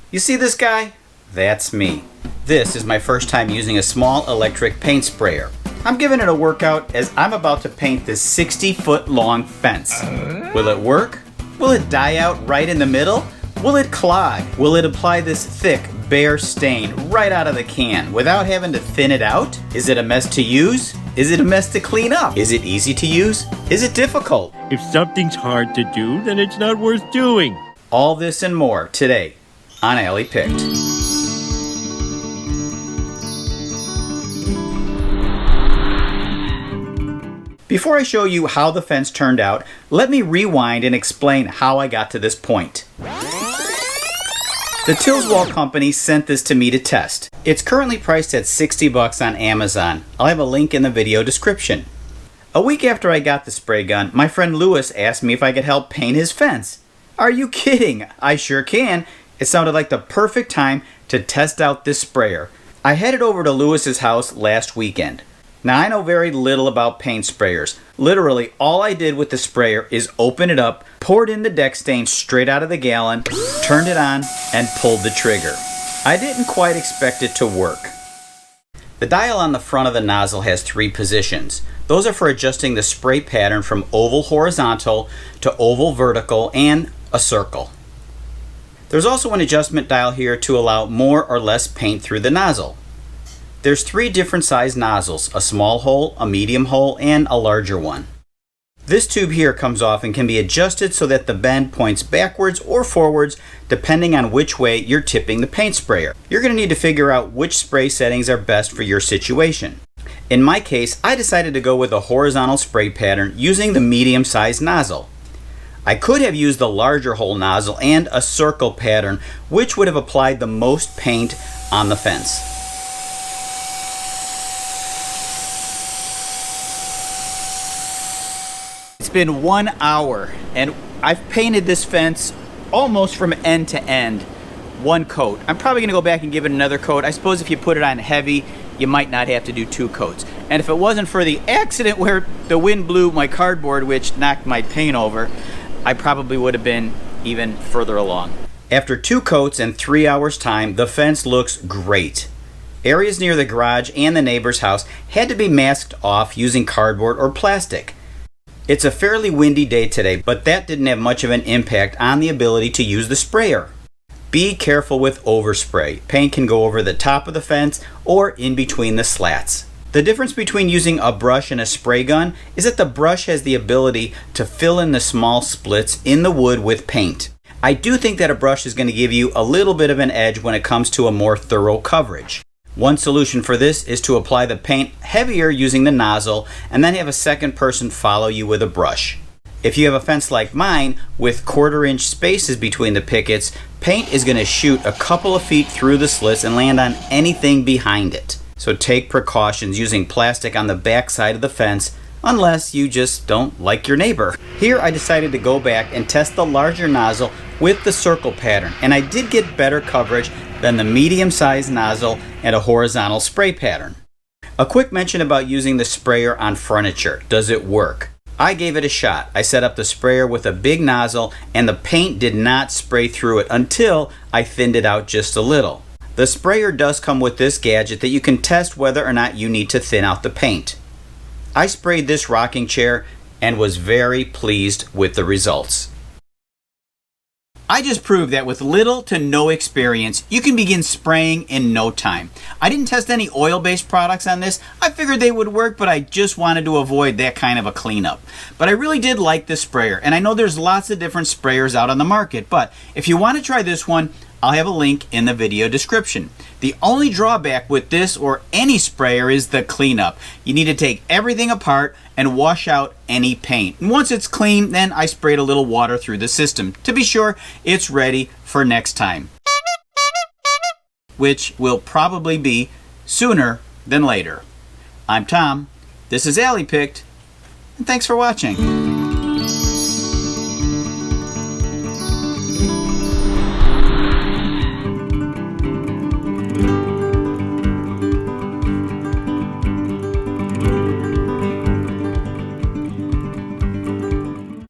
You see this guy? That's me. This is my first time using a small electric paint sprayer. I'm giving it a workout as I'm about to paint this 60-foot long fence. Will it work? Will it die out right in the middle? Will it clog? Will it apply this thick, bare stain right out of the can without having to thin it out? Is it a mess to use? Is it a mess to clean up? Is it easy to use? Is it difficult? If something's hard to do, then it's not worth doing. All this and more today on Alley Picked. Before I show you how the fence turned out, let me rewind and explain how I got to this point. The Tilswall company sent this to me to test. It's currently priced at $60 on Amazon. I'll have a link in the video description. A week after I got the spray gun, my friend Lewis asked me if I could help paint his fence. Are you kidding? I sure can. It sounded like the perfect time to test out this sprayer. I headed over to Lewis's house last weekend. Now I know very little about paint sprayers. Literally all I did with the sprayer is open it up, poured in the deck stain straight out of the gallon, turned it on, and pulled the trigger. I didn't quite expect it to work. The dial on the front of the nozzle has 3 positions. Those are for adjusting the spray pattern from oval horizontal to oval vertical and a circle. There's also an adjustment dial here to allow more or less paint through the nozzle. There's 3 different size nozzles, a small hole, a medium hole, and a larger one. This tube here comes off and can be adjusted so that the bend points backwards or forwards depending on which way you're tipping the paint sprayer. You're going to need to figure out which spray settings are best for your situation. In my case, I decided to go with a horizontal spray pattern using the medium sized nozzle. I could have used the larger hole nozzle and a circle pattern, which would have applied the most paint on the fence. It's been 1 hour and I've painted this fence almost from end to end, 1 coat. I'm probably gonna go back and give it another coat. I suppose if you put it on heavy, you might not have to do 2 coats. And if it wasn't for the accident where the wind blew my cardboard, which knocked my paint over, I probably would have been even further along. After 2 coats and 3 hours time, the fence looks great. Areas near the garage and the neighbor's house had to be masked off using cardboard or plastic. It's a fairly windy day today, but that didn't have much of an impact on the ability to use the sprayer. Be careful with overspray. Paint can go over the top of the fence or in between the slats. The difference between using a brush and a spray gun is that the brush has the ability to fill in the small splits in the wood with paint. I do think that a brush is going to give you a little bit of an edge when it comes to a more thorough coverage. One solution for this is to apply the paint heavier using the nozzle and then have a second person follow you with a brush. If you have a fence like mine with 1/4 inch spaces between the pickets, paint is going to shoot a couple of feet through the slits and land on anything behind it. So take precautions using plastic on the back side of the fence unless you just don't like your neighbor. Here I decided to go back and test the larger nozzle with the circle pattern, and I did get better coverage than the medium-sized nozzle and a horizontal spray pattern. A quick mention about using the sprayer on furniture. Does it work? I gave it a shot. I set up the sprayer with a big nozzle and the paint did not spray through it until I thinned it out just a little. The sprayer does come with this gadget that you can test whether or not you need to thin out the paint. I sprayed this rocking chair and was very pleased with the results. I just proved that with little to no experience, you can begin spraying in no time. I didn't test any oil-based products on this. I figured they would work, but I just wanted to avoid that kind of a cleanup. But I really did like this sprayer, and I know there's lots of different sprayers out on the market, but if you want to try this one, I'll have a link in the video description. The only drawback with this or any sprayer is the cleanup. You need to take everything apart and wash out any paint. And once it's clean, then I sprayed a little water through the system to be sure it's ready for next time, which will probably be sooner than later. I'm Tom, this is Alley Picked, and thanks for watching.